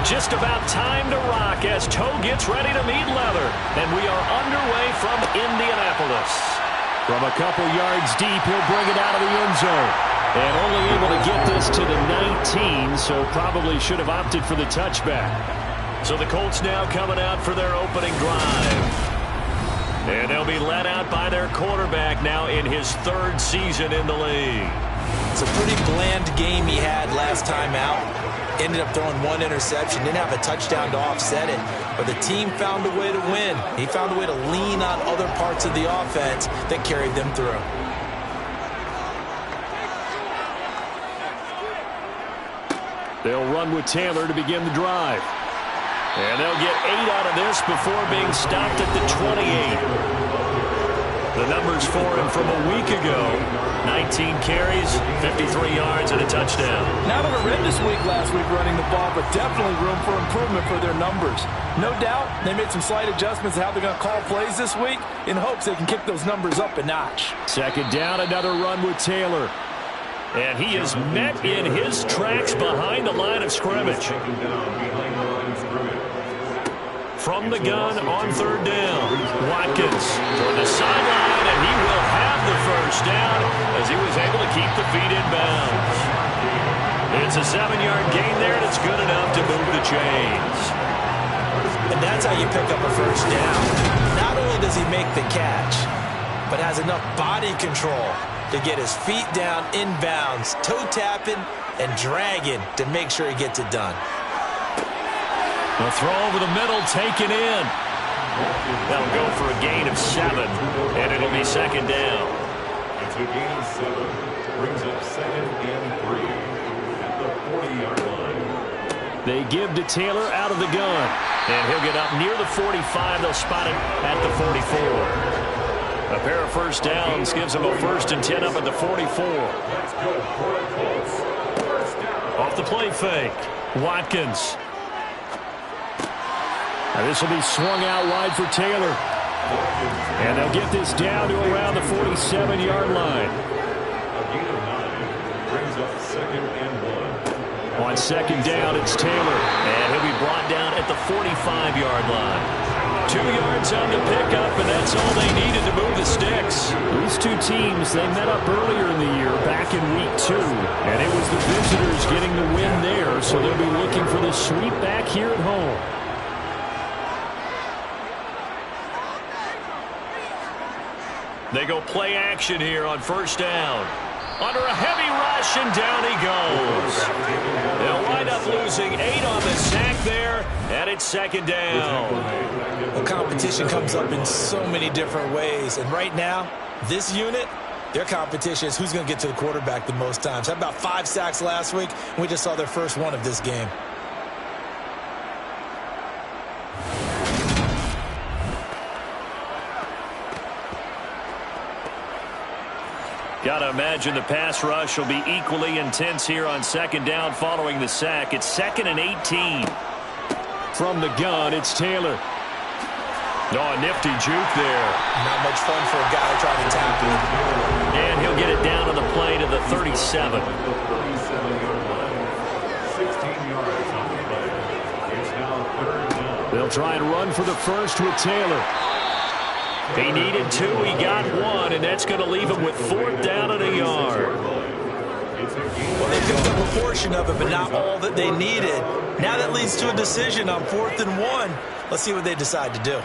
Just about time to rock as toe gets ready to meet leather. And we are underway from Indianapolis. From a couple yards deep, he'll bring it out of the end zone. And only able to get this to the 19, so probably should have opted for the touchback. So the Colts now coming out for their opening drive. And they'll be led out by their quarterback now in his third season in the league. It's a pretty bland game he had last time out. Ended up throwing one interception. Didn't have a touchdown to offset it. But the team found a way to win. He found a way to lean on other parts of the offense that carried them through. They'll run with Taylor to begin the drive. And they'll get 8 out of this before being stopped at the 28. The numbers for him from a week ago: 19 carries, 53 yards, and a touchdown. Not an horrendous week last week running the ball, but definitely room for improvement for their numbers. No doubt they made some slight adjustments to how they're going to call plays this week in hopes they can kick those numbers up a notch. Second down, another run with Taylor. And he is met in his tracks behind the line of scrimmage. From the gun on third down, Watkins toward the sideline, and he will have the first down as he was able to keep the feet in bounds. It's a 7-yard gain there, and it's good enough to move the chains. And that's how you pick up a first down. Not only does he make the catch, but has enough body control to get his feet down in bounds, toe tapping and dragging to make sure he gets it done. A throw over the middle, taken in. That'll go for a gain of 7, and it'll be second down. It's a gain of 7. Brings up 2nd and 3 at the 40-yard line. They give to Taylor out of the gun, and he'll get up near the 45. They'll spot him at the 44. A pair of first downs gives him a 1st and 10 up at the 44. That's good for the Colts. First down. Off the play fake, Watkins. And this will be swung out wide for Taylor. And they'll get this down to around the 47-yard line. A gain of 9 brings up 2nd and 1. On second down, it's Taylor. And he'll be brought down at the 45-yard line. 2 yards on the pickup, and that's all they needed to move the sticks. These two teams, they met up earlier in the year, back in week 2. And it was the visitors getting the win there, so they'll be looking for the sweep back here at home. They go play action here on first down. Under a heavy rush, and down he goes. They'll wind up losing 8 on the sack there, and it's second down. Well, competition comes up in so many different ways, and right now, this unit, their competition is who's going to get to the quarterback the most times. Had about 5 sacks last week, and we just saw their first one of this game. Got to imagine the pass rush will be equally intense here on second down following the sack. It's 2nd and 18. From the gun, it's Taylor. Oh, a nifty juke there. Not much fun for a guy trying to tackle it. And he'll get it down on the play to the 37. 37-yard line. 16 yards on the play. It's now 3rd down. They'll try and run for the first with Taylor. He needed 2, he got 1, and that's going to leave him with 4th down and a yard. Well, they picked up a portion of it, but not all that they needed. Now that leads to a decision on 4th and 1. Let's see what they decide to do.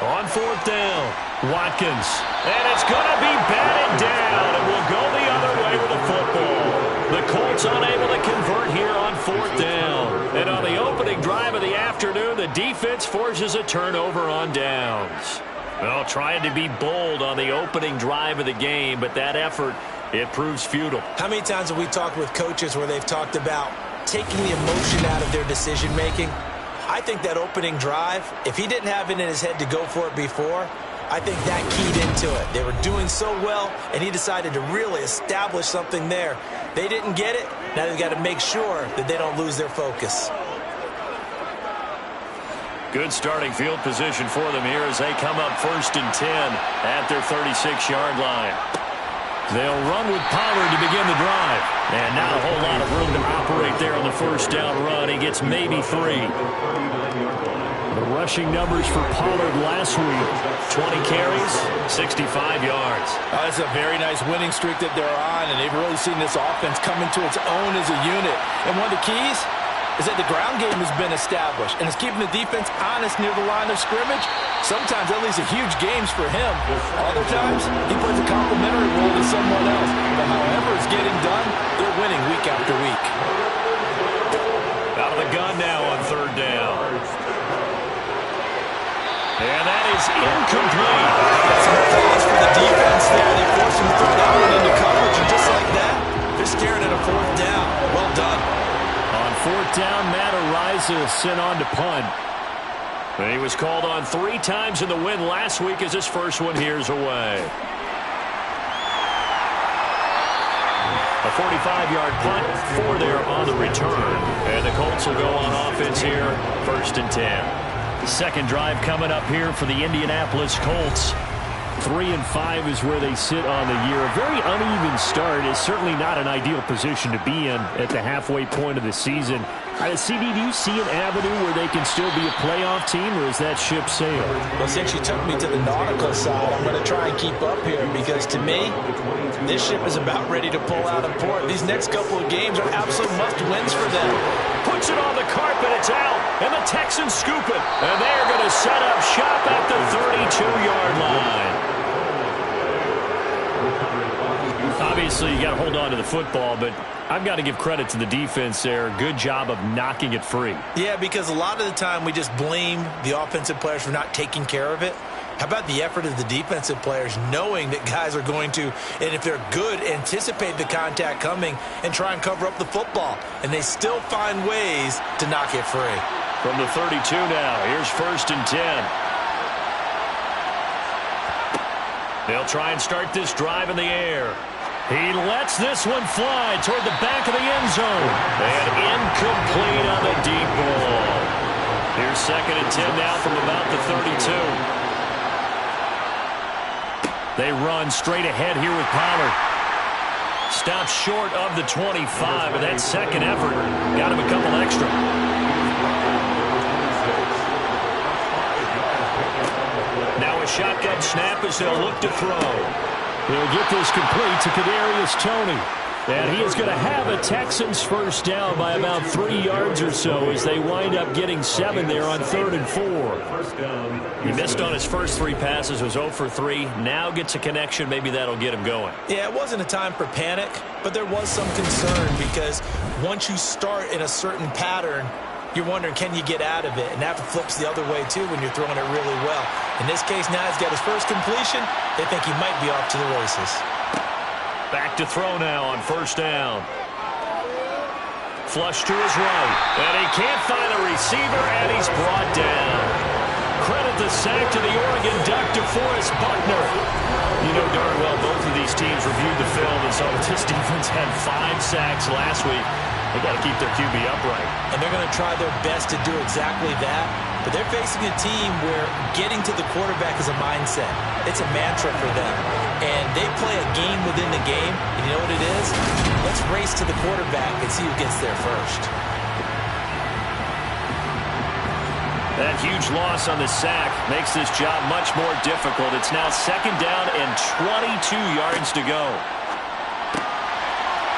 On 4th down, Watkins. And it's going to be batted down, and we'll go the other way with the football. The Colts unable to convert here on 4th down. And on the opening drive of the afternoon, the defense forces a turnover on downs. Well, trying to be bold on the opening drive of the game, but that effort, it proves futile. How many times have we talked with coaches where they've talked about taking the emotion out of their decision-making. I think that opening drive, if he didn't have it in his head to go for it before, I think that keyed into it. They were doing so well, and he decided to really establish something there. They didn't get it. Now they've got to make sure that they don't lose their focus. Good starting field position for them here as they come up 1st and 10 at their 36-yard line. They'll run with Pollard to begin the drive. And not a whole lot of room to operate there on the first down run. He gets maybe 3. The rushing numbers for Pollard last week: 20 carries, 65 yards. That's a very nice winning streak that they're on, and they've really seen this offense come into its own as a unit. And one of the keys is that the ground game has been established, and it's keeping the defense honest near the line of scrimmage. Sometimes that leads to huge games for him. Other times, he plays a complementary role to someone else. But however it's getting done, they're winning week after week. Out of the gun now on 3rd down. And that is incomplete. That's some applause for the defense there. They force him to throw that one into coverage, and just like that, they're staring at a 4th down. Well done. On 4th down, Matt Ariza sent on to punt. And he was called on 3 times in the win last week as his first one here's away. A 45-yard punt, 4 there on the return. And the Colts will go on offense here, 1st and 10. Second drive coming up here for the Indianapolis Colts. 3 and 5 is where they sit on the year. A very uneven start is certainly not an ideal position to be in at the halfway point of the season. CD, do you see an avenue where they can still be a playoff team, or is that ship sailed? Well, since you took me to the nautical side, I'm going to try and keep up here because, to me, this ship is about ready to pull out of port. These next couple of games are absolute must-wins for them. Puts it on the carpet, it's out, and the Texans scoop it. And they're going to set up shop at the 32-yard line. Obviously, you got to hold on to the football, but I've got to give credit to the defense there. Good job of knocking it free. Yeah, because a lot of the time we just blame the offensive players for not taking care of it. How about the effort of the defensive players knowing that guys are going to, and if they're good, anticipate the contact coming and try and cover up the football. And they still find ways to knock it free. From the 32 now, here's 1st and 10. They'll try and start this drive in the air. He lets this one fly toward the back of the end zone. And incomplete on the deep ball. Here's 2nd and 10 now from about the 32. They run straight ahead here with Pollard. Stops short of the 25, but that second effort got him a couple extra. Now a shotgun snap as they'll look to throw. They'll get this complete to Kadarius Toney. And he is going to have a Texans first down by about 3 yards or so as they wind up getting 7 there on 3rd and 4. He missed on his first 3 passes, was 0 for 3. Now gets a connection. Maybe that'll get him going. Yeah, it wasn't a time for panic, but there was some concern because once you start in a certain pattern, you're wondering, can you get out of it? And that flips the other way, too, when you're throwing it really well. In this case, now he's got his first completion. They think he might be off to the races. Back to throw now on 1st down. Flush to his right. And he can't find a receiver, and he's brought down. Credit the sack to the Oregon Duck, DeForest Buckner. You know darn well both of these teams reviewed the film and saw that this defense had 5 sacks last week. They got to keep their QB upright. And they're going to try their best to do exactly that. But they're facing a team where getting to the quarterback is a mindset. It's a mantra for them. And they play a game within the game. And you know what it is? Let's race to the quarterback and see who gets there first. That huge loss on the sack makes this job much more difficult. It's now 2nd down and 22 yards to go.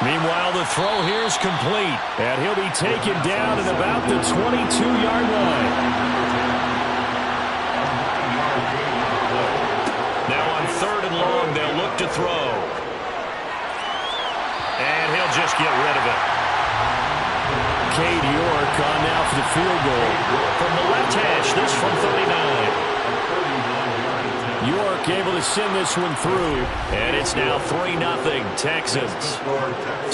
Meanwhile, the throw here is complete, and he'll be taken down at about the 22-yard line. Now on 3rd and long, they'll look to throw. And he'll just get rid of it. Cade York on now for the field goal. From the left hash, this from 39. York York able to send this one through, and it's now 3-0 Texans.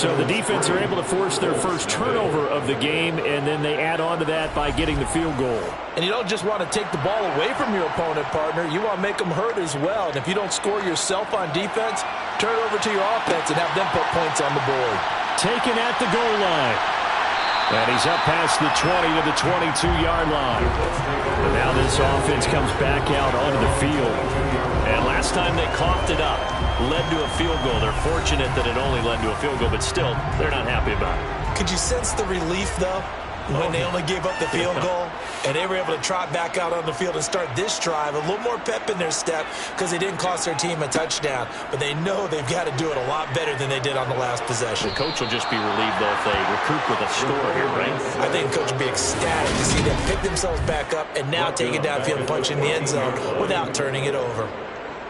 So the defense are able to force their first turnover of the game, and then they add on to that by getting the field goal. And you don't just want to take the ball away from your opponent, partner. You want to make them hurt as well. And if you don't score yourself on defense, turn it over to your offense and have them put points on the board. Taken at the goal line. And he's up past the 20 to the 22-yard line. And now this offense comes back out onto the field. And last time they coughed it up, led to a field goal. They're fortunate that it only led to a field goal, but still, they're not happy about it. Could you sense the relief, though, when they only gave up the field goal and they were able to trot back out on the field and start this drive? A little more pep in their step because they didn't cost their team a touchdown, but they know they've got to do it a lot better than they did on the last possession. The coach will just be relieved, though, if they recoup with a score here, right? I think the coach will be ecstatic to see them pick themselves back up and now take it downfield and punch in the end zone without turning it over.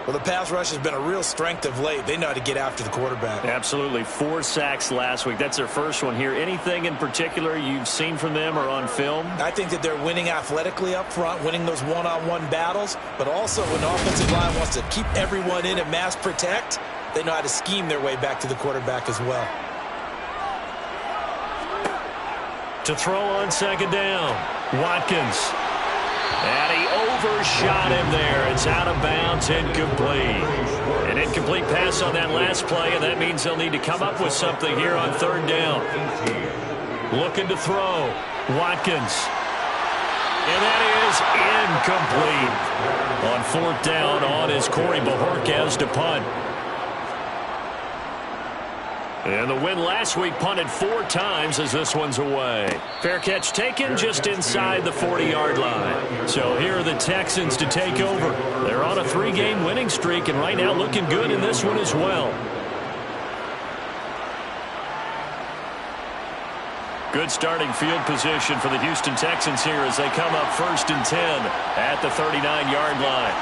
Well, the pass rush has been a real strength of late. They know how to get after the quarterback. Absolutely. 4 sacks last week. That's their first one here. Anything in particular you've seen from them or on film? I think that they're winning athletically up front, winning those one-on-one battles, but also when the offensive line wants to keep everyone in and mass protect, they know how to scheme their way back to the quarterback as well. To throw on second down, Watkins. And he overshot him there. It's out of bounds, incomplete. An incomplete pass on that last play, and that means they'll need to come up with something here on third down. Looking to throw, Watkins. And that is incomplete. On fourth down, on is Corey Bajorquez to punt. And the win last week punted 4 times as this one's away. Fair catch taken just inside the 40-yard line. So here are the Texans to take over. They're on a 3-game winning streak and right now looking good in this one as well. Good starting field position for the Houston Texans here as they come up 1st and 10 at the 39-yard line.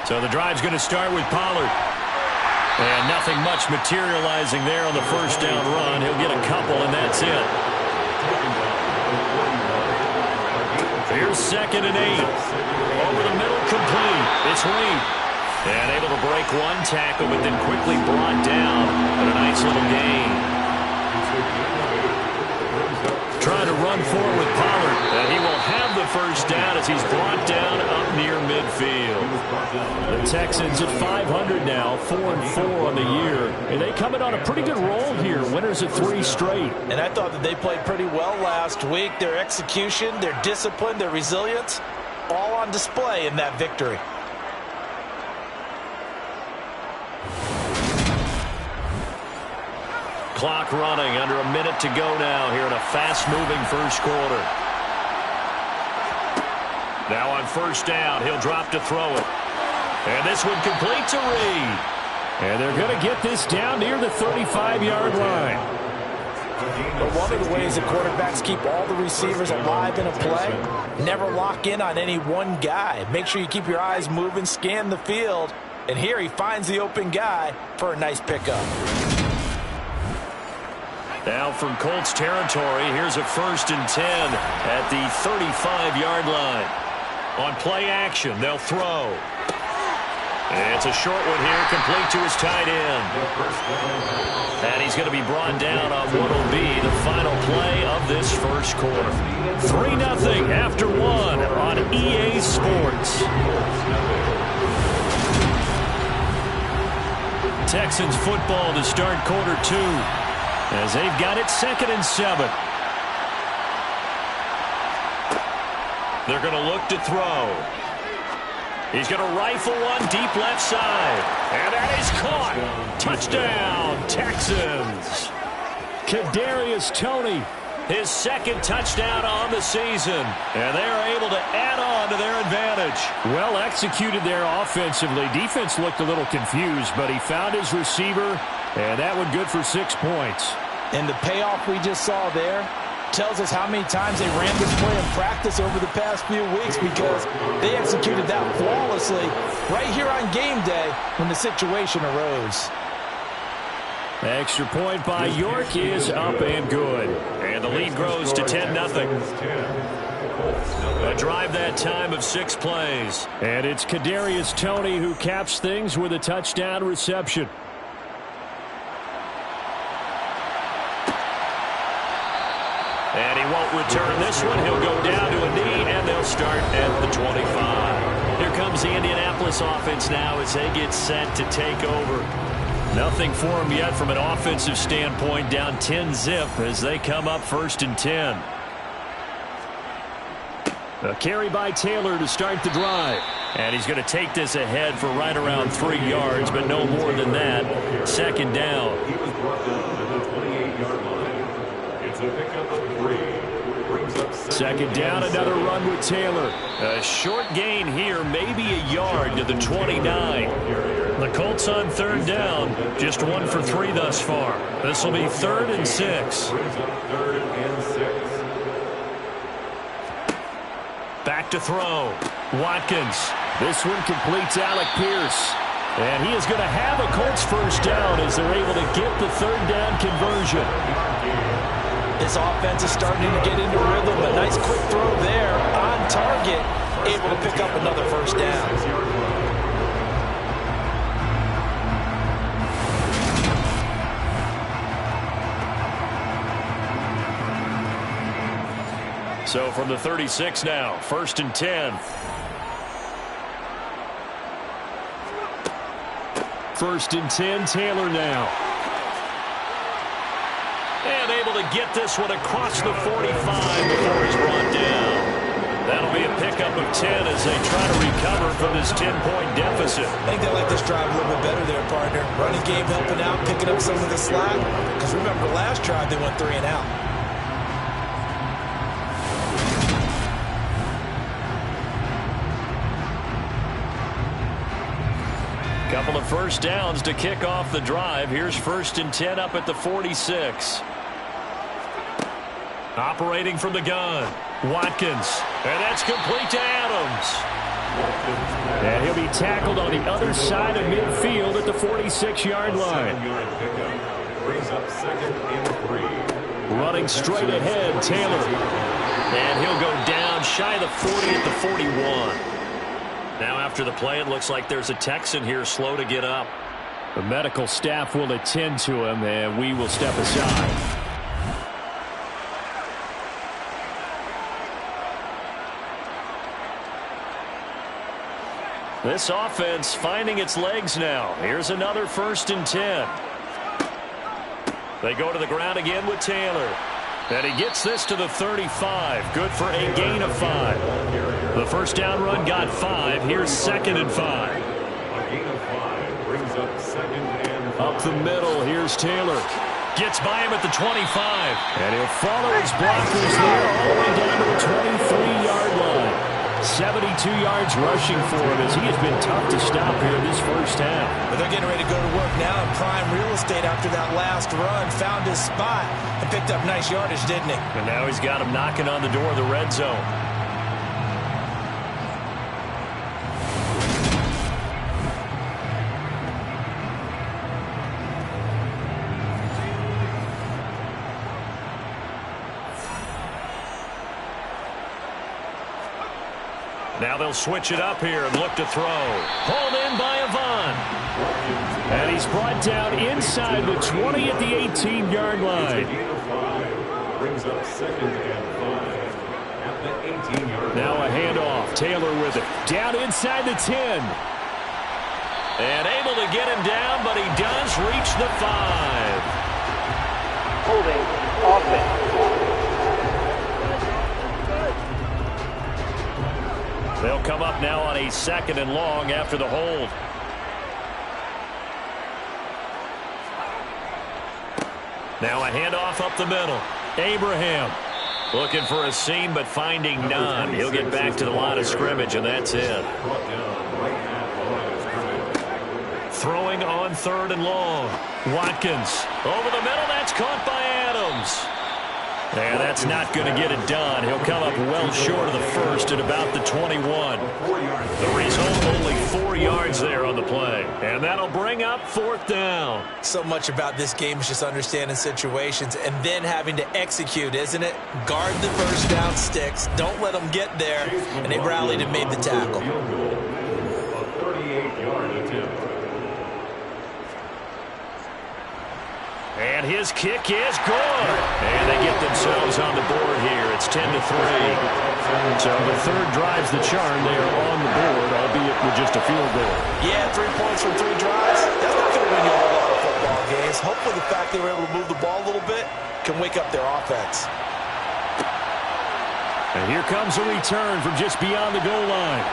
So the drive's going to start with Pollard. And nothing much materializing there on the first down run. He'll get a couple, and that's it. Here's 2nd and 8. Over the middle, complete. It's Reed. And able to break one tackle, but then quickly brought down. But a nice little gain. Trying to run forward with Pollard. And he will have the first down as he's brought down up near midfield. The Texans at 500 now, 4-4 on the year. And they come in on a pretty good roll here. Winners of 3 straight. And I thought that they played pretty well last week. Their execution, their discipline, their resilience, all on display in that victory. Clock running, under a minute to go now here in a fast-moving first quarter. Now on first down, he'll drop to throw it. And this one complete to Reed. And they're going to get this down near the 35-yard line. But one of the ways that quarterbacks keep all the receivers alive in a play, never lock in on any one guy. Make sure you keep your eyes moving, scan the field. And here he finds the open guy for a nice pickup. Now from Colts territory, here's a 1st and 10 at the 35-yard line. On play action, they'll throw. And it's a short one here, complete to his tight end. And he's going to be brought down on what will be the final play of this first quarter. 3-0 after 1 on EA Sports. Texans football to start quarter 2. As they've got it 2nd and 7. They're going to look to throw. He's going to rifle one deep left side. And that is caught. Touchdown, Texans. Kadarius Toney, his 2nd touchdown on the season. And they are able to add on to their advantage. Well executed there offensively. Defense looked a little confused, but he found his receiver. And that one good for 6 points. And the payoff we just saw there tells us how many times they ran this play in practice over the past few weeks, because they executed that flawlessly right here on game day when the situation arose. Extra point by York is up and good. And the lead grows to 10-0. A drive that time of 6 plays. And it's Kadarius Toney who caps things with a touchdown reception. And he won't return this one. He'll go down to a knee, and they'll start at the 25. Here comes the Indianapolis offense now as they get set to take over. Nothing for them yet from an offensive standpoint, down 10-zip as they come up 1st and 10. A carry by Taylor to start the drive. And he's going to take this ahead for right around 3 yards, but no more than that. 2nd down. He was brought down to the 28-yard line. It's a pickup of 3. Brings up 2nd down, another run with Taylor. A short gain here, maybe a yard to the 29. The Colts on 3rd down, just 1 for 3 thus far. This will be 3rd and 6. Brings up 3rd and 6. Back to throw. Watkins. This one completes Alec Pierce. And he is going to have a Colts 1st down as they're able to get the 3rd down conversion. This offense is starting to get into rhythm. A nice quick throw there on target. Able to pick up another 1st down. So from the 36 now, 1st and 10. 1st and 10, Taylor now. And able to get this one across the 45 before he's brought down. That'll be a pickup of 10 as they try to recover from this 10-point deficit. I think they like this drive a little bit better there, partner. Running game helping out, picking up some of the slack. Because remember, the last drive they went 3 and out. Couple of 1st downs to kick off the drive. Here's 1st and 10 up at the 46. Operating from the gun, Watkins. And that's complete to Adams. And he'll be tackled on the other side of midfield at the 46-yard line. Brings up 2nd and 3. Running straight ahead, Taylor. And he'll go down shy of the 40 at the 41. Now after the play, it looks like there's a Texan here slow to get up. The medical staff will attend to him, and we will step aside. This offense finding its legs now. Here's another 1st and 10. They go to the ground again with Taylor. And he gets this to the 35. Good for a gain of 5. The 1st down run got 5. Here's 2nd and 5. A gain of 5 brings up 2nd and 5. Up the middle, here's Taylor. Gets by him at the 25. And he'll follow his blockers there all the way down to the 23-yard line. 72 yards rushing for him as he has been tough to stop here this 1st half. But they're getting ready to go to work now in prime real estate after that last run. Found his spot and picked up nice yardage, didn't he? And now he's got him knocking on the door of the red zone. Now they'll switch it up here and look to throw. Hauled in by Avant. And he's brought down inside the 20 at the 18-yard line. Brings up 2nd and 5 at the 18-yard line. Now a handoff. Taylor with it. Down inside the 10. And able to get him down, but he does reach the 5. Holding offense. They'll come up now on a 2nd and long after the hold. Now a handoff up the middle. Abraham looking for a seam but finding none. He'll get back to the line of scrimmage, and that's it. Throwing on 3rd and long. Watkins over the middle. That's caught by Adams. And that's not going to get it done. He'll come up well short of the first at about the 21. The result, only 4 yards there on the play. And that'll bring up 4th down. So much about this game is just understanding situations and then having to execute, isn't it? Guard the first down sticks. Don't let them get there. And they rallied and made the tackle. A 38-yard attempt. And his kick is good. And they get themselves on the board here. It's 10-3. So the third drives the charm. They are on the board, albeit with just a field goal. Yeah, 3 points from 3 drives. That's not going to win you a whole lot of football games. Hopefully the fact they were able to move the ball a little bit can wake up their offense. And here comes a return from just beyond the goal line.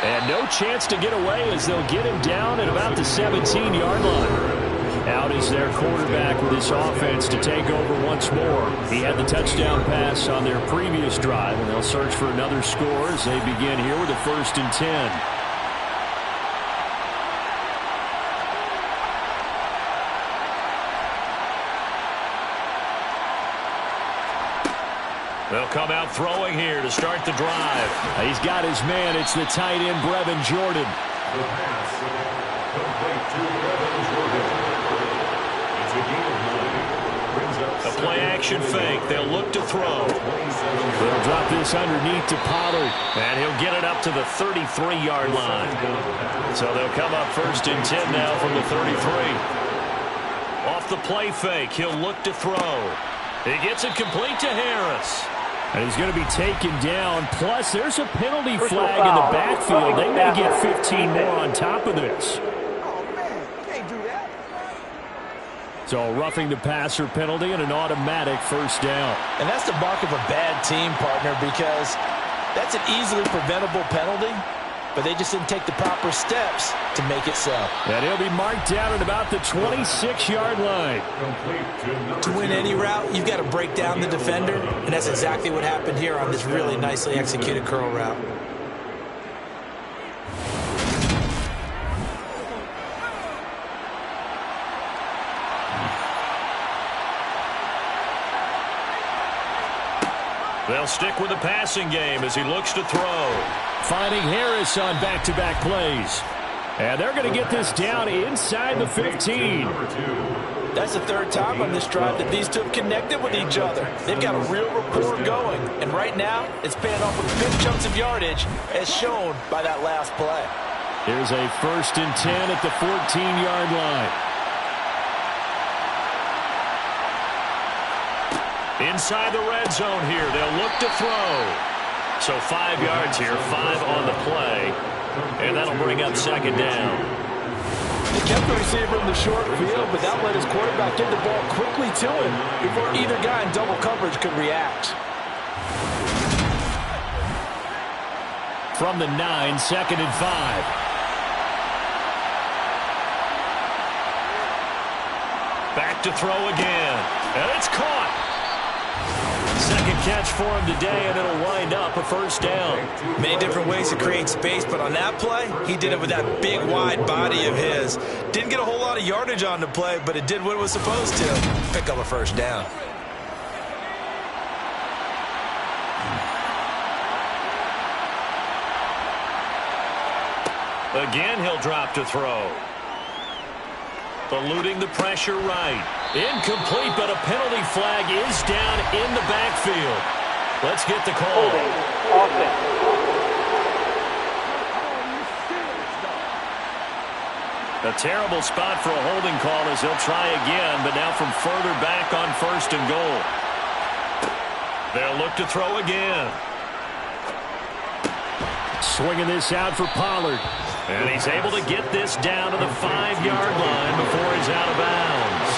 And no chance to get away as they'll get him down at about the 17-yard line. Out is their quarterback with his offense to take over once more. He had the touchdown pass on their previous drive, and they'll search for another score as they begin here with a 1st and 10. They'll come out throwing here to start the drive. He's got his man. It's the tight end, Brevin Jordan. The pass complete to Brevin Jordan. It's a gain of 9. Brings up A play-action fake. They'll look to throw. They'll drop this underneath to Pollard. And he'll get it up to the 33-yard line. So they'll come up 1st and 10 now from the 33. Off the play fake, he'll look to throw. He gets it complete to Harris. And he's going to be taken down. Plus, there's a penalty flag in the backfield. They may get 15 more on top of this. Oh, man, can't do that. So roughing the passer penalty and an automatic 1st down. And that's the mark of a bad team, partner, because that's an easily preventable penalty, but they just didn't take the proper steps to make it so. And he'll be marked down at about the 26-yard line. To win any route, you've got to break down the defender, and that's exactly what happened here on this really nicely executed curl route. They'll stick with the passing game as he looks to throw. Finding Harris on back-to-back plays. And they're going to get this down inside the 15. That's the 3rd time on this drive that these two have connected with each other. They've got a real rapport going. And right now, it's paying off with big chunks of yardage, as shown by that last play. Here's a 1st and 10 at the 14-yard line. Inside the red zone here. They'll look to throw. So 5 yards here, 5 on the play. And that'll bring up 2nd down. He kept the receiver in the short field, but that let his quarterback get the ball quickly to him before either guy in double coverage could react. From the 9, 2nd and 5. Back to throw again. And it's caught. 2nd catch for him today, and it'll wind up a 1st down. Many different ways to create space, but on that play, he did it with that big, wide body of his. Didn't get a whole lot of yardage on the play, but it did what it was supposed to. Pick up a 1st down. Again, he'll drop to throw. Eluding the pressure right. Incomplete, but a penalty flag is down in the backfield. Let's get the call. Holding. Offense. A terrible spot for a holding call as he'll try again, but now from further back on 1st and goal. They'll look to throw again. Swinging this out for Pollard. And he's able to get this down to the 5-yard line before he's out of bounds.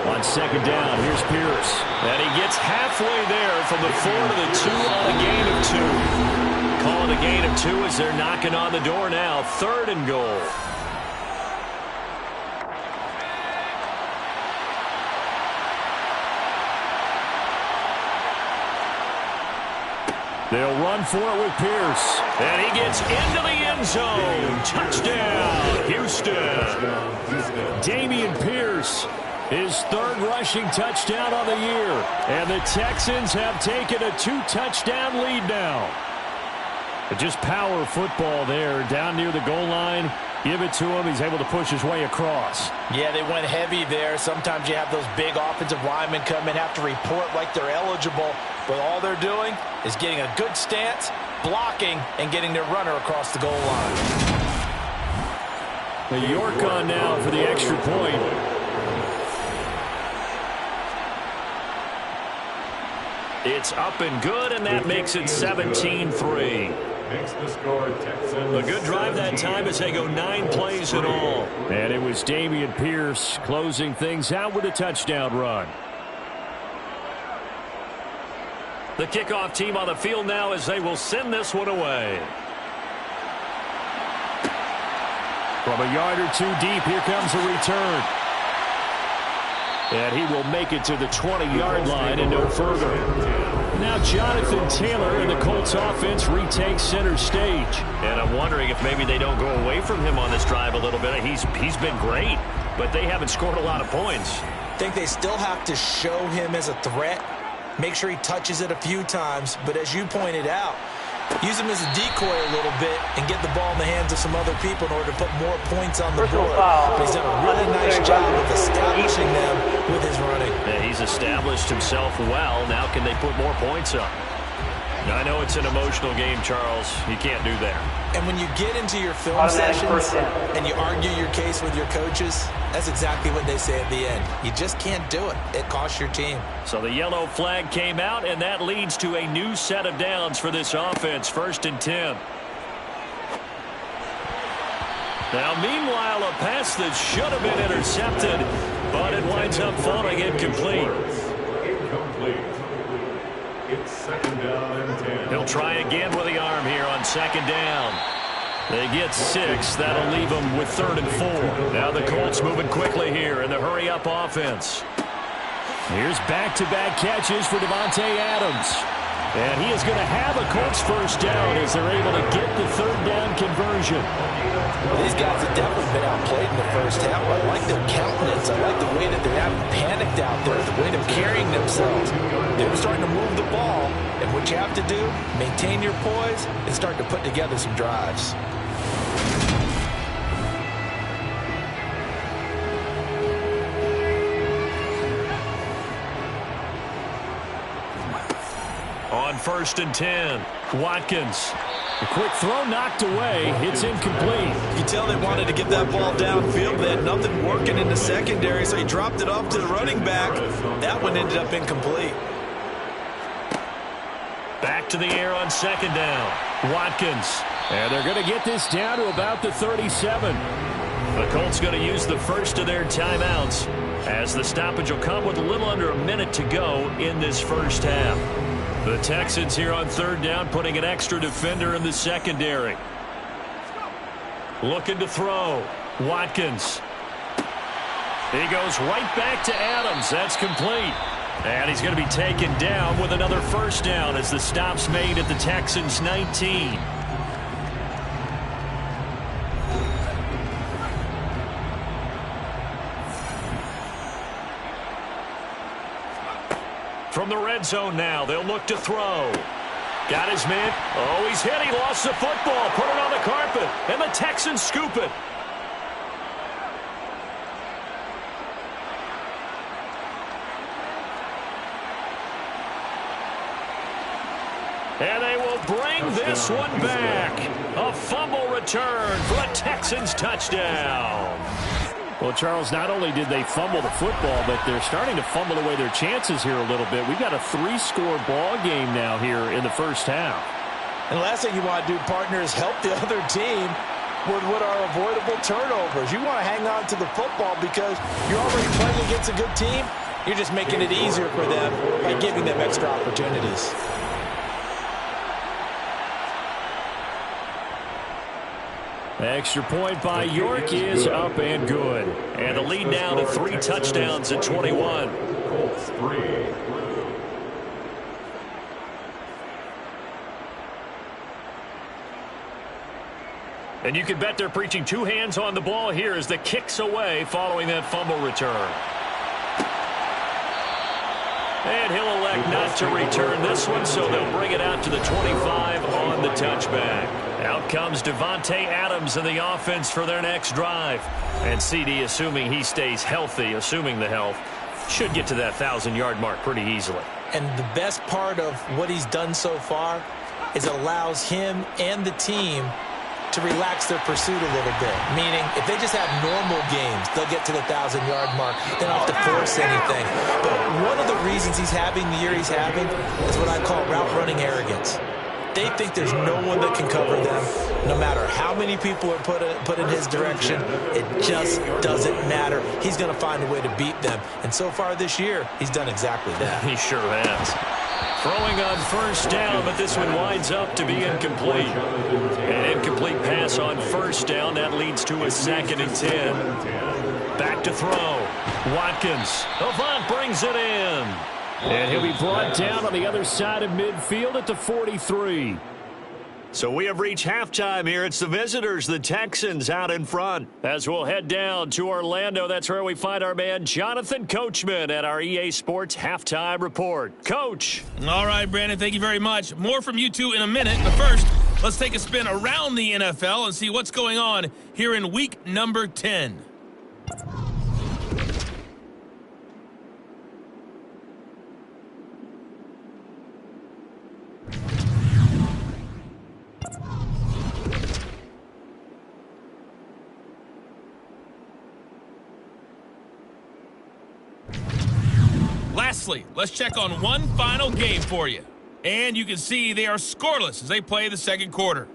On 2nd down, here's Pierce. And he gets halfway there from the 4 to the 2 on a gain of 2. Calling a gain of 2 as they're knocking on the door now. 3rd and goal. They'll run for it with Pierce. And he gets into the end zone. Touchdown, Houston. Houston. Dameon Pierce, his third rushing touchdown on the year. And the Texans have taken a 2-touchdown lead now. But just power football there down near the goal line. Give it to him. He's able to push his way across. Yeah, they went heavy there. Sometimes you have those big offensive linemen come in, have to report like they're eligible. But all they're doing is getting a good stance, blocking, and getting their runner across the goal line. The York on now for the extra point. It's up and good, and that makes it 17-3. Makes the score Texans. A good drive that time as they go 9 plays in all. And it was Dameon Pierce closing things out with a touchdown run. The kickoff team on the field now as they will send this one away. From a yard or two deep, here comes a return. And he will make it to the 20-yard line and no further. Now Jonathan Taylor and the Colts offense retakes center stage. And I'm wondering if maybe they don't go away from him on this drive a little bit. He's been great, but they haven't scored a lot of points. I think they still have to show him as a threat. Make sure he touches it a few times. But as you pointed out, use him as a decoy a little bit and get the ball in the hands of some other people in order to put more points on the board. But he's done a really nice job of establishing them with his running. Yeah, he's established himself well. Now can they put more points up? Now, I know it's an emotional game, Charles. You can't do that. And when you get into your film sessions and you argue your case with your coaches, that's exactly what they say at the end. You just can't do it. It costs your team. So the yellow flag came out, and that leads to a new set of downs for this offense. 1st and 10. Now, meanwhile, a pass that should have been intercepted, but it winds up falling incomplete. Incomplete. It's 2nd down and 10. He'll try again with the arm here on 2nd down. They get 6. That'll leave them with 3rd and 4. Now the Colts moving quickly here in the hurry-up offense. Here's back-to-back catches for Devontae Adams. And he is going to have a Colts first down as they're able to get the 3rd down conversion. These guys have definitely been outplayed in the first half. I like their countenance. I like the way that they haven't panicked out there, the way they're carrying themselves. They're starting to move the ball. And what you have to do, maintain your poise and start to put together some drives. On 1st and 10, Watkins. A quick throw knocked away. It's incomplete. You can tell they wanted to get that ball downfield. They had nothing working in the secondary, so he dropped it off to the running back. That one ended up incomplete. Back to the air on 2nd down. Watkins. And they're going to get this down to about the 37. The Colts going to use the first of their timeouts as the stoppage will come with a little under a minute to go in this first half. The Texans here on 3rd down putting an extra defender in the secondary. Looking to throw. Watkins. He goes right back to Adams. That's complete. And he's going to be taken down with another first down as the stop's made at the Texans' 19. From the red zone now, they'll look to throw. Got his man. Oh, he's hit. He lost the football. Put it on the carpet. And the Texans scoop it. And they will bring this one back. A fumble return for a Texans touchdown. Well, Charles, not only did they fumble the football, but they're starting to fumble away their chances here a little bit. We've got a 3-score ball game now here in the first half. And the last thing you want to do, partner, is help the other team with what are avoidable turnovers. You want to hang on to the football because you're already playing against a good team. You're just making it easier for them by giving them extra opportunities. Extra point by York is up and good. And the lead now to 3 touchdowns at 21. Colts 3. And you can bet they're preaching two hands on the ball here as the kick's away following that fumble return. And he'll elect not to return this one, so they'll bring it out to the 25 on the touchback. Out comes Devontae Adams in the offense for their next drive. And CD, assuming he stays healthy, assuming the health, should get to that 1,000-yard mark pretty easily. And the best part of what he's done so far is it allows him and the team to relax their pursuit a little bit. Meaning, if they just have normal games, they'll get to the 1,000-yard mark. They don't have to force anything. But one of the reasons he's having the year he's having is what I call route running arrogance. They think there's no one that can cover them. No matter how many people are put in his direction, it just doesn't matter. He's going to find a way to beat them. And so far this year, he's done exactly that. He sure has. Throwing on first down, but this one winds up to be incomplete. An incomplete pass on first down. That leads to a 2nd and 10. Back to throw. Watkins. Avant brings it in. And he'll be brought down on the other side of midfield at the 43. So we have reached halftime here. It's the visitors, the Texans, out in front. As we'll head down to Orlando, that's where we find our man Jonathan Coachman at our EA Sports Halftime Report. Coach. All right, Brandon, thank you very much. More from you two in a minute. But first, let's take a spin around the NFL and see what's going on here in week number 10. Lastly, let's check on one final game for you. And you can see they are scoreless as they play the second quarter.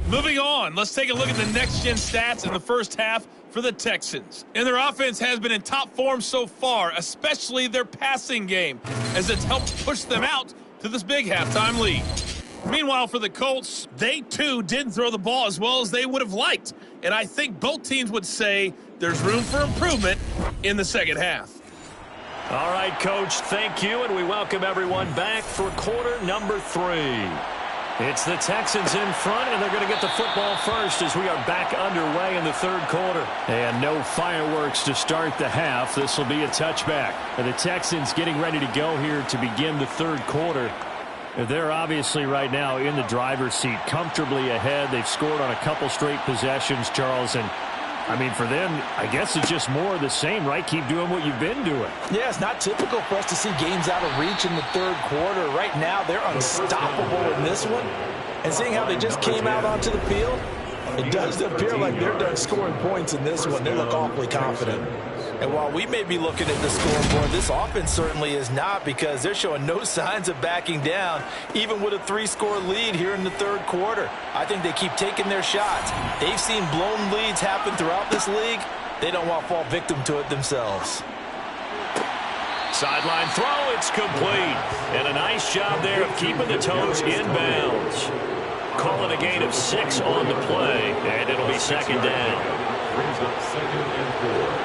Moving on, let's take a look at the next-gen stats in the first half for the Texans. And their offense has been in top form so far, especially their passing game, as it's helped push them out to this big halftime lead. Meanwhile, for the Colts, they too didn't throw the ball as well as they would have liked. And I think both teams would say there's room for improvement in the second half. All right, Coach, thank you, and we welcome everyone back for quarter number 3. It's the Texans in front, and they're going to get the football first as we are back underway in the third quarter. And no fireworks to start the half. This will be a touchback. And the Texans getting ready to go here to begin the third quarter. They're obviously right now in the driver's seat, comfortably ahead. They've scored on a couple straight possessions, Charles, and I mean, for them, I guess it's just more of the same, right? Keep doing what you've been doing. Yeah, it's not typical for us to see games out of reach in the third quarter. Right now, they're unstoppable in this one. And seeing how they just came out onto the field, it does appear like they're done scoring points in this one. They look awfully confident. And while we may be looking at the scoreboard, this offense certainly is not, because they're showing no signs of backing down, even with a 3-score lead here in the third quarter. I think they keep taking their shots. They've seen blown leads happen throughout this league. They don't want to fall victim to it themselves. Sideline throw, it's complete. And a nice job there of keeping the toes in bounds. Call it a gain of 6 on the play, and it'll be second down. Brings up 2nd and 4.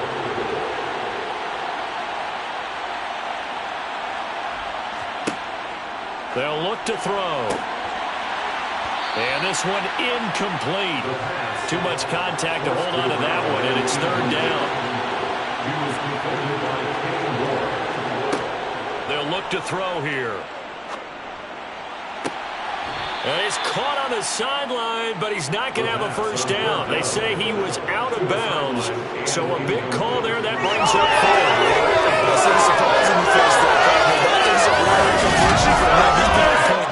They'll look to throw. And this one incomplete. Too much contact to hold on to that one, and it's third down. They'll look to throw here. And he's caught on the sideline, but he's not going to have a first down. They say he was out of bounds. So a big call there. That brings up 4. This is surprising the first point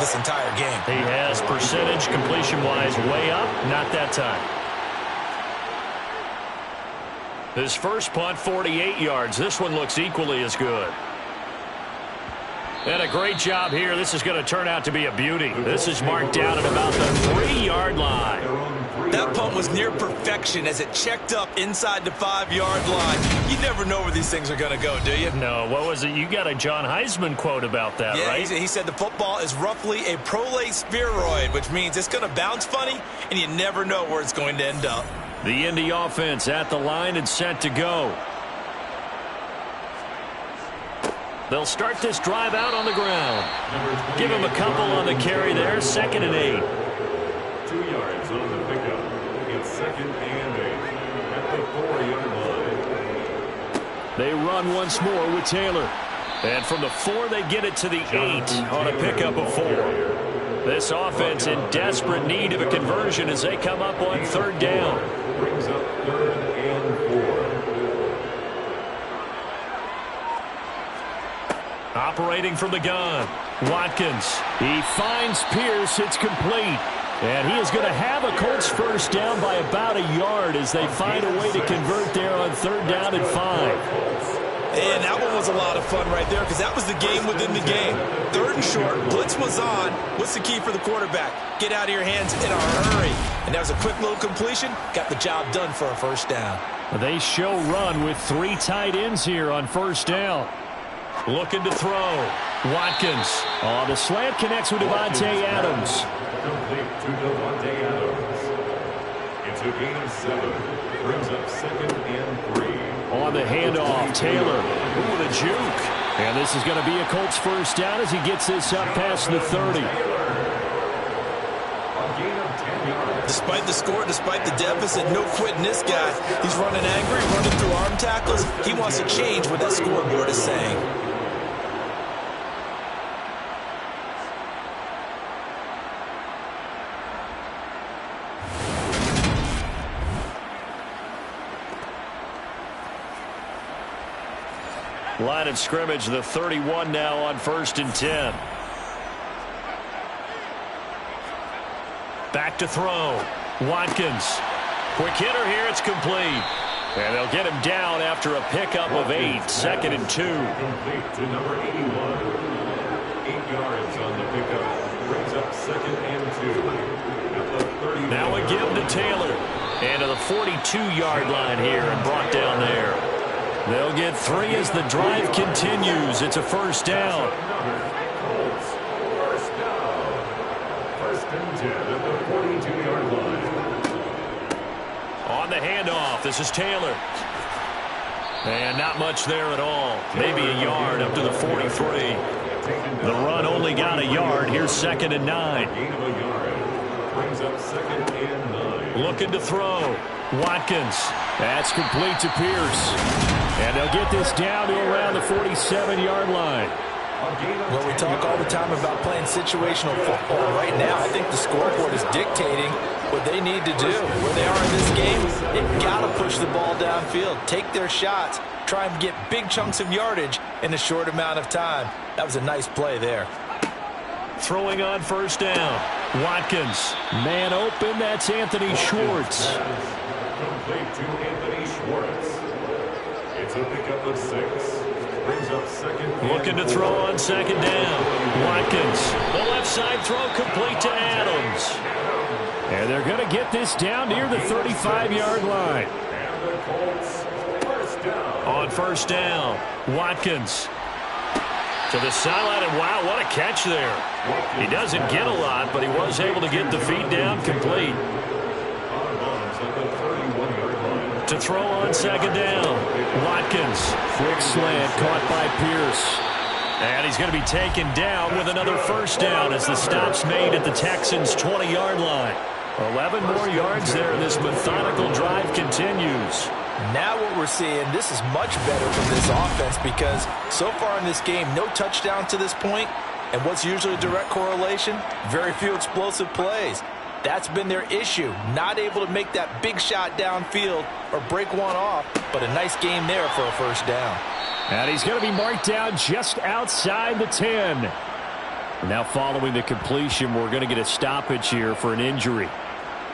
this entire game. He has percentage completion-wise way up. Not that time. His first punt, 48 yards. This one looks equally as good. And a great job here. This is going to turn out to be a beauty. This is marked down at about the 3-yard line. That punt was near perfection as it checked up inside the 5-yard line. You never know where these things are going to go, do you? No, what was it? You got a John Heisman quote about that, right? Yeah, he said the football is roughly a prolate spheroid, which means it's going to bounce funny, and you never know where it's going to end up. The Indy offense at the line and set to go. They'll start this drive out on the ground. Give him a couple on the carry there. 2nd and 8. 2 yards on the pickup. It's 2nd and 8 at the 4-yard line. They run once more with Taylor. And from the 4, they get it to the 8 on a pickup of 4. This offense in desperate need of a conversion as they come up on 3rd down. Brings up 3rd and 4. Operating from the gun, Watkins. He finds Pierce. It's complete. And he is going to have a Colts first down by about a yard as they find a way to convert there on 3rd down and 5. And that one was a lot of fun right there because that was the game within the game. 3rd and short, blitz was on. What's the key for the quarterback? Get out of your hands in a hurry. And that was a quick little completion. Got the job done for a first down. They show run with 3 tight ends here on 1st down. Looking to throw. Watkins. Oh, the slant connects with Devontae Adams. Complete to Devontae Adams. It's a gain of 7. Brings up 2nd and 3. On the handoff, Taylor. Ooh, the juke. And this is going to be a Colts first down as he gets this up past the 30. A gain of 10 yards. Despite the score, despite the deficit, no quitting this guy. He's running angry, running through arm tackles. He wants to change what that scoreboard is saying. Line of scrimmage, the 31 now on 1st and 10. Back to throw. Watkins. Quick hitter here. It's complete. And they'll get him down after a pickup of 8. 2nd and 2. Complete to number 81. 8 yards on the pickup. Brings up 2nd and 2. At the 30. Now a give to Taylor. And to the 42-yard line here and brought down there. They'll get 3 as the drive continues. It's a first down. Colts, first down. 1st and 10 at the 42-yard line. On the handoff, this is Taylor. And not much there at all. Maybe a yard up to the 43. The run only got a yard. Here's 2nd and 9. Gain of a yard. Brings up 2nd and 9. Looking to throw. Watkins. That's complete to Pierce. And they'll get this down to around the 47-yard line. Well, we talk all the time about playing situational football. Right now, I think the scoreboard is dictating what they need to do. Where they are in this game, they've got to push the ball downfield, take their shots, try and get big chunks of yardage in a short amount of time. That was a nice play there. Throwing on 1st down. Watkins. Man open, that's Anthony Schwartz. Complete to Anthony Schwartz. It's a pickup of 6. Brings up 2nd. Looking to throw on 2nd down. Watkins. The left side throw complete to Adams. And they're going to get this down near the 35-yard line. And the Colts, first down. On 1st down, Watkins. To the sideline, and wow, what a catch there. He doesn't get a lot, but he was able to get the feet down complete. To throw on 2nd down, Watkins. Quick slant caught by Pierce. And he's going to be taken down with another first down as the stop's made at the Texans' 20-yard line. 11 more yards there. This methodical drive continues. Now what we're seeing, this is much better from this offense because so far in this game, no touchdowns to this point. And what's usually a direct correlation? Very few explosive plays. That's been their issue. Not able to make that big shot downfield or break one off, but a nice game there for a first down. And he's going to be marked down just outside the 10. Now following the completion, we're going to get a stoppage here for an injury.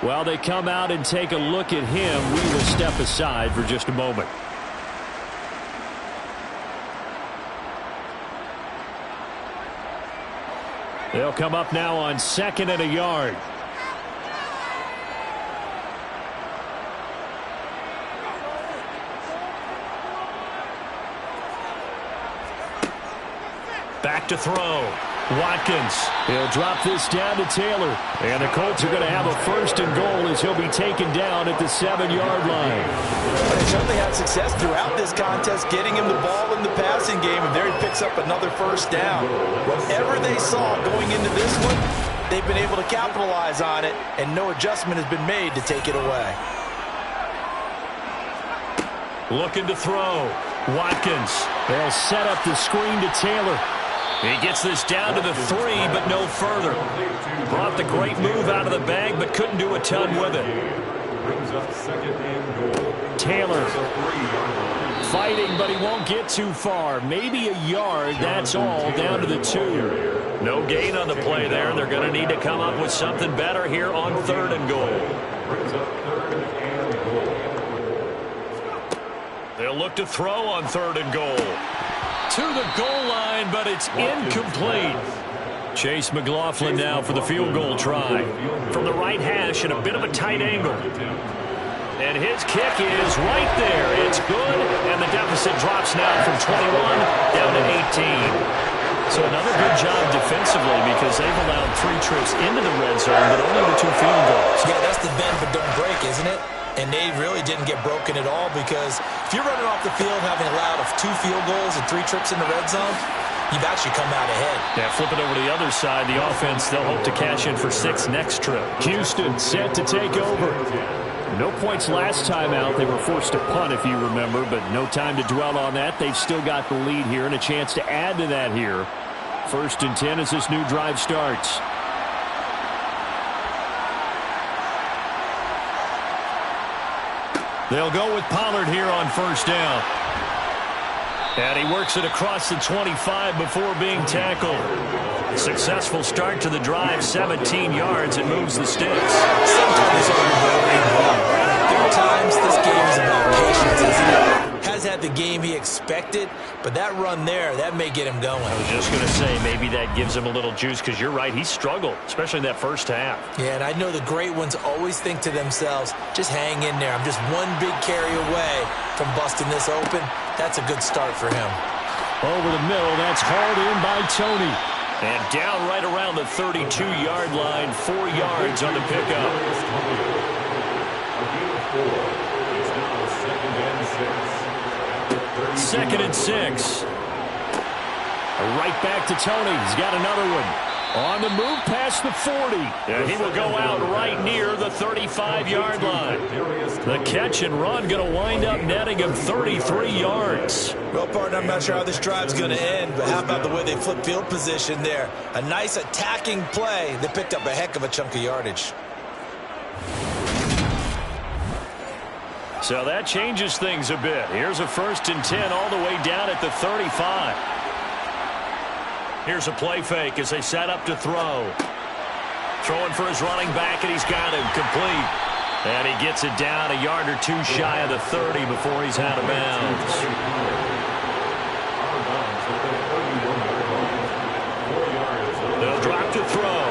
While they come out and take a look at him, we will step aside for just a moment. They'll come up now on 2nd and a yard. Back to throw. Watkins. He'll drop this down to Taylor. And the Colts are going to have a 1st and goal as he'll be taken down at the 7-yard line. They certainly had success throughout this contest getting him the ball in the passing game, and there he picks up another 1st down. Whatever they saw going into this one, they've been able to capitalize on it, and no adjustment has been made to take it away. Looking to throw. Watkins. They'll set up the screen to Taylor. He gets this down to the 3, but no further. Brought the great move out of the bag, but couldn't do a ton with it. Brings up 2nd and goal. Taylor fighting, but he won't get too far. Maybe a yard, that's all, down to the 2. No gain on the play there. They're going to need to come up with something better here on 3rd and goal. Brings up 3rd and goal. They'll look to throw on 3rd and goal. To the goal line, but it's incomplete. Chase McLaughlin now for the field goal try. From the right hash and a bit of a tight angle. And his kick is right there. It's good, and the deficit drops now from 21 down to 18. So another good job defensively because they've allowed 3 trips into the red zone, but only the 2 field goals. Yeah, that's the bend but don't break, isn't it? And they really didn't get broken at all because if you're running off the field having allowed 2 field goals and 3 trips in the red zone, you've actually come out ahead. Yeah, flip it over to the other side. The offense, they'll hope to cash in for 6 next trip. Houston set to take over. No points last time out. They were forced to punt, if you remember, but no time to dwell on that. They've still got the lead here and a chance to add to that here. 1st and 10 as this new drive starts. They'll go with Pollard here on 1st down. And he works it across the 25 before being tackled. Successful start to the drive, 17 yards, and moves the sticks. Sometimes there are times this game is about patience, isn't it? Has had the game he expected, but that run there, that may get him going. I was just going to say, maybe that gives him a little juice because you're right, he struggled, especially in that first half. Yeah, and I know the great ones always think to themselves, just hang in there. I'm just one big carry away from busting this open. That's a good start for him. Over the middle, that's hauled in by Tony. And down right around the 32-yard line, 4 yards on the pickup. It's now 2nd and 6. 2nd and 6. Right back to Tony. He's got another one. On the move past the 40. And he will go out right near the 35-yard line. The catch and run going to wind up netting him 33 yards. Well, partner, I'm not sure how this drive's going to end, but how about the way they flip field position there? A nice attacking play that picked up a heck of a chunk of yardage. So that changes things a bit. Here's a 1st and 10 all the way down at the 35. Here's a play fake as they set up to throw. Throwing for his running back, and he's got him complete. And he gets it down a yard or 2 shy of the 30 before he's out of bounds. They'll drop to throw.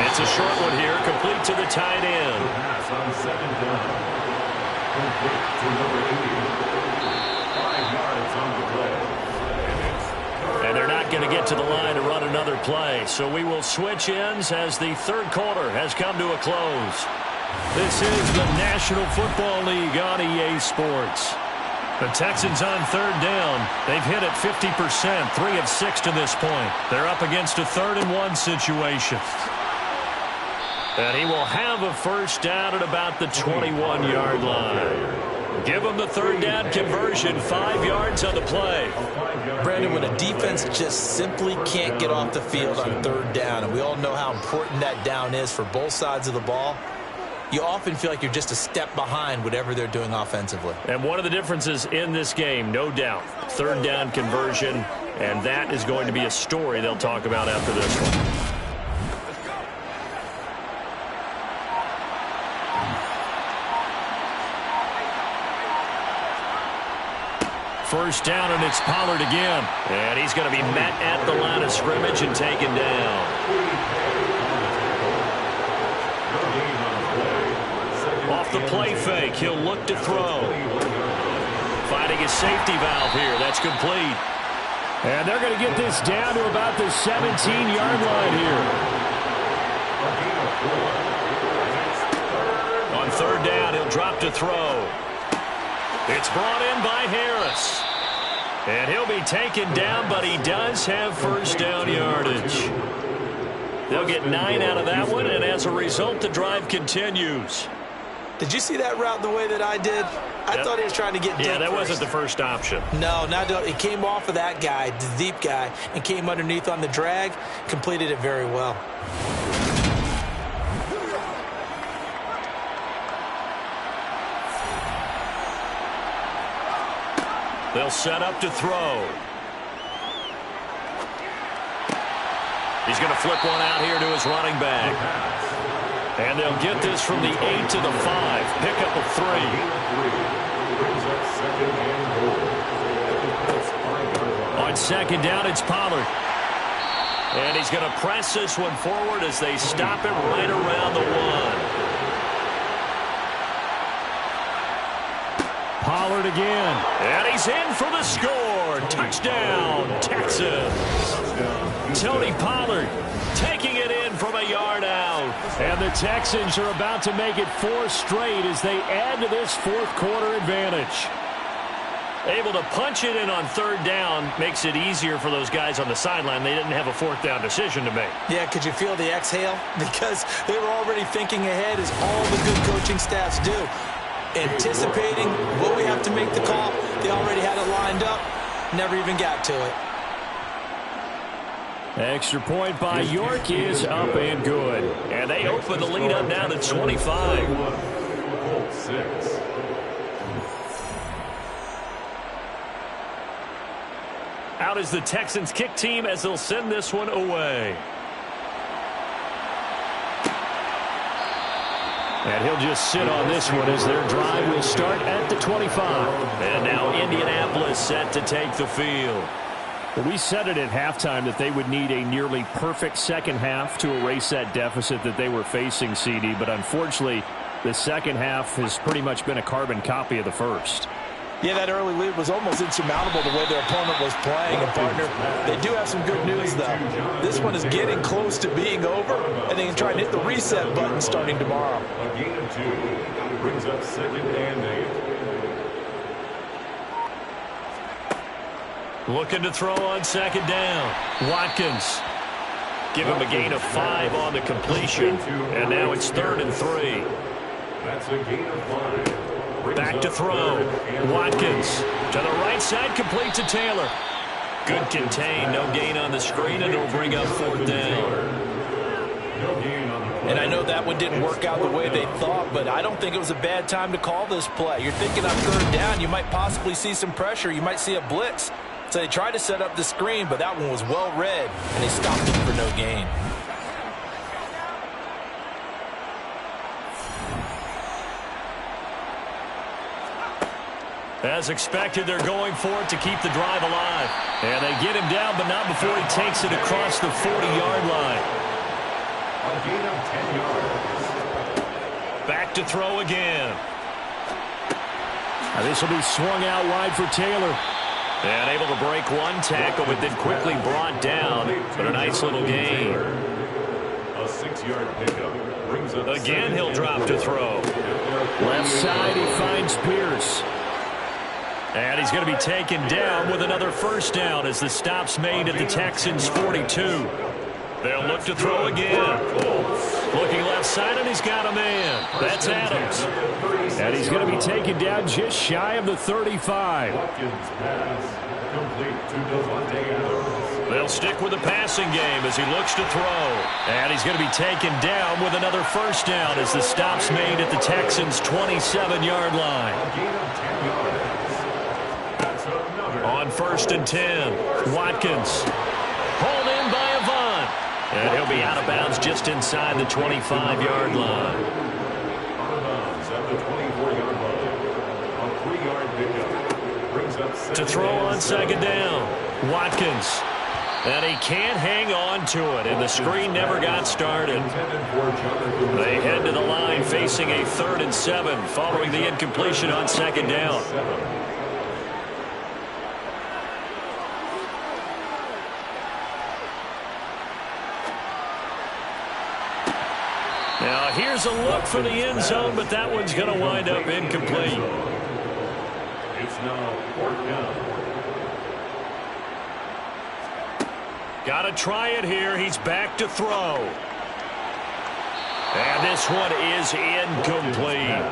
It's a short one here, complete to the tight end. Pass on 2nd down. Complete to number 80. 5 yards on the play. And they're not going to get to the line to run another play. So we will switch ends as the 3rd quarter has come to a close. This is the National Football League on EA Sports. The Texans on 3rd down. They've hit it 50%, 3 of 6 to this point. They're up against a 3rd and 1 situation. And he will have a 1st down at about the 21-yard line. Give him the 3rd down conversion, 5 yards on the play. Brandon, when a defense just simply can't get off the field on 3rd down, and we all know how important that down is for both sides of the ball, you often feel like you're just a step behind whatever they're doing offensively. And one of the differences in this game, no doubt, 3rd down conversion, and that is going to be a story they'll talk about after this one. First down, and it's Pollard again. And he's going to be met at the line of scrimmage and taken down. Off the play fake, he'll look to throw. Finding his safety valve here. That's complete. And they're going to get this down to about the 17-yard line here. On third down, he'll drop to throw. It's brought in by Harris. And he'll be taken down, but he does have first down yardage. They'll get 9 out of that one, and as a result, the drive continues. Did you see that route the way that I did? I thought he was trying to get deep. Yeah, that first. wasn't the first option. No, it came off of that guy, the deep guy, and came underneath on the drag, completed it very well. They'll set up to throw. He's going to flip one out here to his running back. And they'll get this from the 8 to the 5. Pick up a 3. On second down, it's Pollard. And he's going to press this one forward as they stop it right around the 1. Pollard again. And he's in for the score. Touchdown, Texans. Tony Pollard taking it in from a yard out. And the Texans are about to make it 4 straight as they add to this fourth quarter advantage. Able to punch it in on third down makes it easier for those guys on the sideline. They didn't have a fourth down decision to make. Yeah, could you feel the exhale? Because they were already thinking ahead, as all the good coaching staffs do. Anticipating, will we have to make the call? They already had it lined up, never even got to it. Extra point by York is up and good. And they open the lead up now to 25. Out is the Texans kick team as they'll send this one away. And he'll just sit on this one as their drive will start at the 25. And now Indianapolis set to take the field. Well, we said it at halftime that they would need a nearly perfect second half to erase that deficit that they were facing, CD. But unfortunately, the second half has pretty much been a carbon copy of the first. Yeah, that early lead was almost insurmountable the way their opponent was playing. And, partner, they do have some good news, though. This one is getting close to being over, and they can try and hit the reset button starting tomorrow. A gain of 2 brings up 2nd and 8. Looking to throw on second down. Watkins. Give him a gain of 5 on the completion. And now it's 3rd and 3. That's a gain of 5. Back to throw. Watkins to the right side, complete to Taylor. Good contain, no gain on the screen, and it'll bring up 4th down. And I know that one didn't work out the way they thought, but I don't think it was a bad time to call this play. You're thinking on 3rd down, you might possibly see some pressure. You might see a blitz. So they tried to set up the screen, but that one was well read, and they stopped it for no gain. As expected, they're going for it to keep the drive alive. And they get him down, but not before he takes it across the 40-yard line. A gain of 10 yards. Back to throw again. This will be swung out wide for Taylor. And able to break one tackle, but then quickly brought down. But a nice little gain. A 6-yard pickup brings up again, he'll drop to throw. Left side, he finds Pierce. And he's going to be taken down with another first down as the stop's made at the Texans' 42. They'll look to throw again. Looking left side, and he's got a man. That's Adams. And he's going to be taken down just shy of the 35. They'll stick with the passing game as he looks to throw. And he's going to be taken down with another first down as the stop's made at the Texans' 27-yard line. On 1st and 10, Watkins. Pulled in by Avant. And he'll be out of bounds just inside the 25-yard line. Out of bounds at the 24-yard line. A 3-yard pickup brings up to throw on second down. Watkins. And he can't hang on to it, and the screen never got started. They head to the line facing a 3rd and 7 following the incompletion on second down. Now here's a look for the end zone, but that one's going to wind up incomplete. It's now 4th down. Got to try it here. He's back to throw. And this one is incomplete.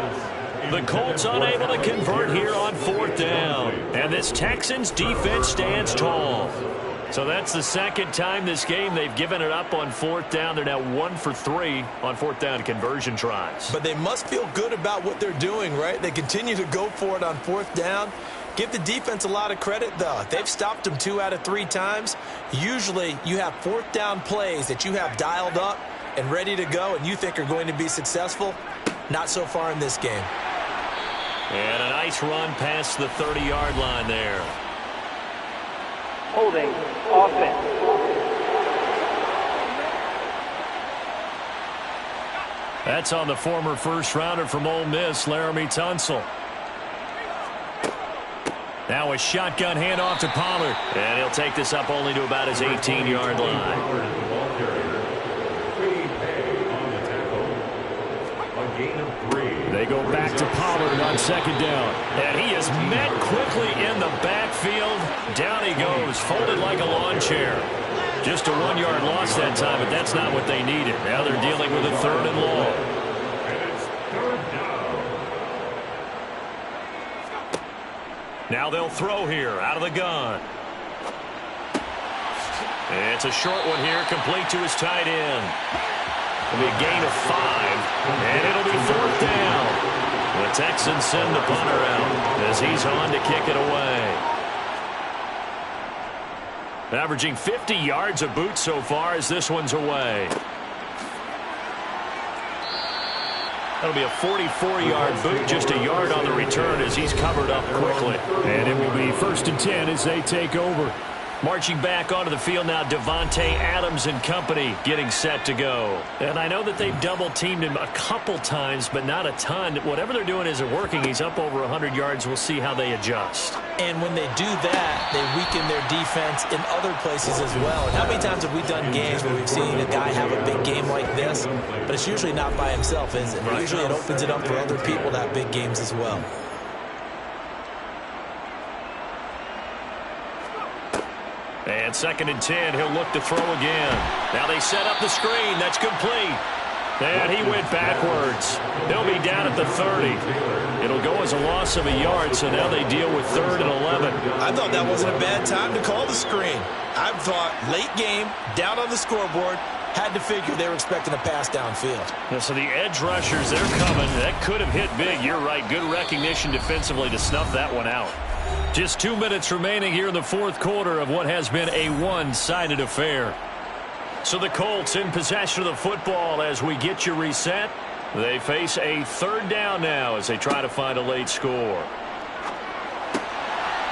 The Colts unable to convert here on 4th down. And this Texans defense stands tall. So that's the second time this game they've given it up on 4th down. They're now 1 for 3 on 4th down conversion tries. But they must feel good about what they're doing, right? They continue to go for it on 4th down. Give the defense a lot of credit, though. They've stopped them 2 out of 3 times. Usually you have 4th down plays that you have dialed up and ready to go and you think are going to be successful. Not so far in this game. And a nice run past the 30-yard line there. Holding offense. That's on the former first-rounder from Ole Miss, Laramie Tunsil. Now a shotgun handoff to Pollard. And he'll take this up only to about his 18-yard line. They go back to Pollard on 2nd down. And he is met quickly in the backfield. Down he goes, folded like a lawn chair. Just a 1-yard loss that time, but that's not what they needed. Now they're dealing with a 3rd and long. And it's 3rd down. Now they'll throw here out of the gun. It's a short one here, complete to his tight end. It'll be a gain of 5, and it'll be 4th down. The Texans send the punter out as he's on to kick it away. Averaging 50 yards a boot so far as this one's away. That'll be a 44-yard boot, just a yard on the return as he's covered up quickly. And it will be 1st and 10 as they take over. Marching back onto the field now, Davante Adams and company getting set to go. And I know that they've double-teamed him a couple times, but not a ton. Whatever they're doing isn't working. He's up over 100 yards. We'll see how they adjust. And when they do that, they weaken their defense in other places as well. And how many times have we done games where we've seen a guy have a big game like this? But it's usually not by himself, is it? Right. Usually it opens it up for other people to have big games as well. And 2nd and 10, he'll look to throw again. Now they set up the screen. That's complete. And he went backwards. He'll be down at the 30. It'll go as a loss of a yard, so now they deal with 3rd and 11. I thought that wasn't a bad time to call the screen. I thought late game, down on the scoreboard, had to figure they were expecting a pass downfield. Yeah, so the edge rushers, they're coming. That could have hit big. You're right. Good recognition defensively to snuff that one out. Just 2 minutes remaining here in the 4th quarter of what has been a one-sided affair. So the Colts in possession of the football as we get you reset. They face a 3rd down now as they try to find a late score.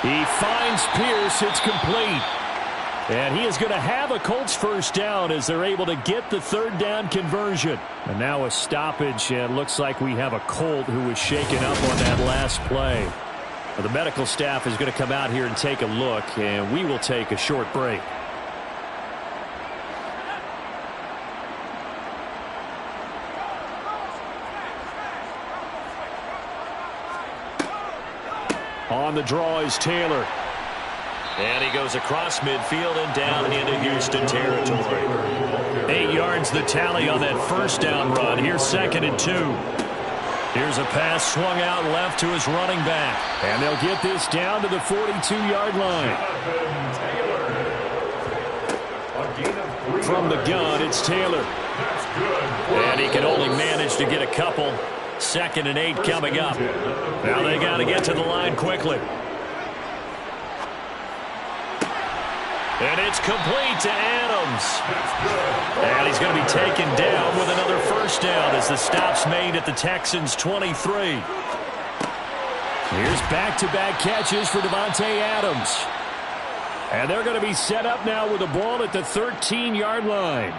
He finds Pierce. It's complete. And he is going to have a Colts 1st down as they're able to get the 3rd down conversion. And now a stoppage, and looks like we have a Colt who was shaken up on that last play. The medical staff is going to come out here and take a look, and we will take a short break. On the draw is Taylor. And he goes across midfield and down into Houston territory. 8 yards the tally on that 1st down run. Here's 2nd and 2. Here's a pass swung out left to his running back. And they'll get this down to the 42-yard line. From the gun, it's Taylor. And he can only manage to get a couple. 2nd and 8 coming up. Now they got to get to the line quickly. And it's complete to Adams. And he's going to be taken down with another 1st down as the stop's made at the Texans' 23. Here's back-to-back catches for Davante Adams. And they're going to be set up now with the ball at the 13-yard line.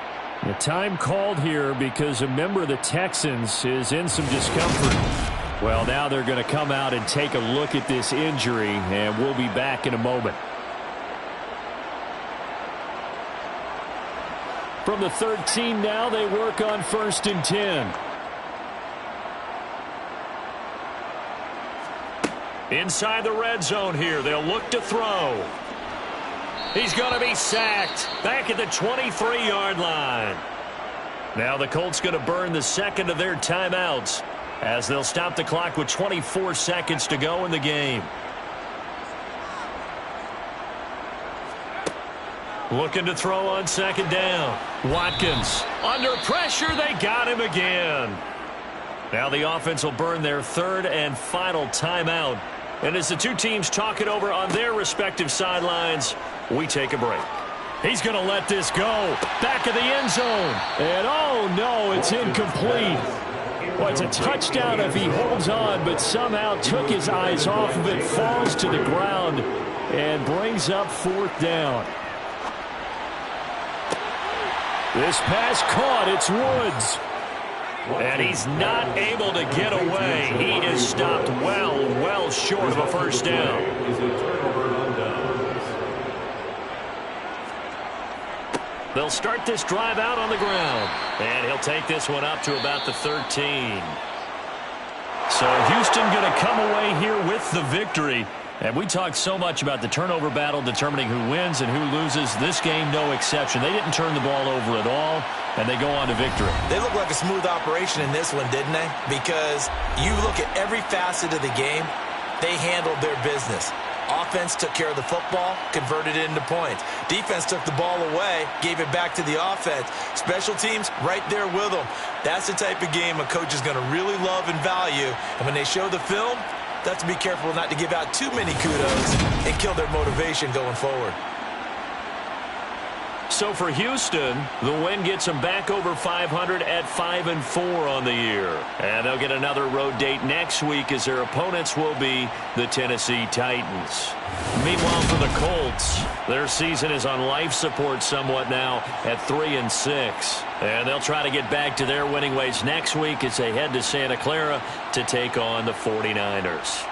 The time called here because a member of the Texans is in some discomfort. Well, now they're going to come out and take a look at this injury, and we'll be back in a moment. From from the 13 now. They work on 1st and 10. Inside the red zone here. They'll look to throw. He's going to be sacked back at the 23-yard line. Now the Colts going to burn the second of their timeouts as they'll stop the clock with 24 seconds to go in the game. Looking to throw on 2nd down. Watkins under pressure. They got him again. Now the offense will burn their 3rd and final timeout. And as the two teams talk it over on their respective sidelines, we take a break. He's going to let this go. Back of the end zone. And oh no, it's incomplete. Well, it's a touchdown if he holds on, but somehow took his eyes off of it, falls to the ground, and brings up 4th down. This pass caught. It's Woods. And he's not able to get away. He is stopped well short of a 1st down. They'll start this drive out on the ground. And he'll take this one up to about the 13. So Houston going to come away here with the victory. And we talked so much about the turnover battle determining who wins and who loses. This game, no exception. They didn't turn the ball over at all, and they go on to victory. They look like a smooth operation in this one, didn't they? Because you look at every facet of the game, they handled their business. Offense took care of the football, converted it into points. Defense took the ball away, gave it back to the offense. Special teams, right there with them. That's the type of game a coach is going to really love and value. And when they show the film, they have to be careful not to give out too many kudos and kill their motivation going forward. So for Houston, the win gets them back over 500 at 5-4 on the year. And they'll get another road date next week as their opponents will be the Tennessee Titans. Meanwhile, for the Colts, their season is on life support somewhat now at 3-6. And they'll try to get back to their winning ways next week as they head to Santa Clara to take on the 49ers.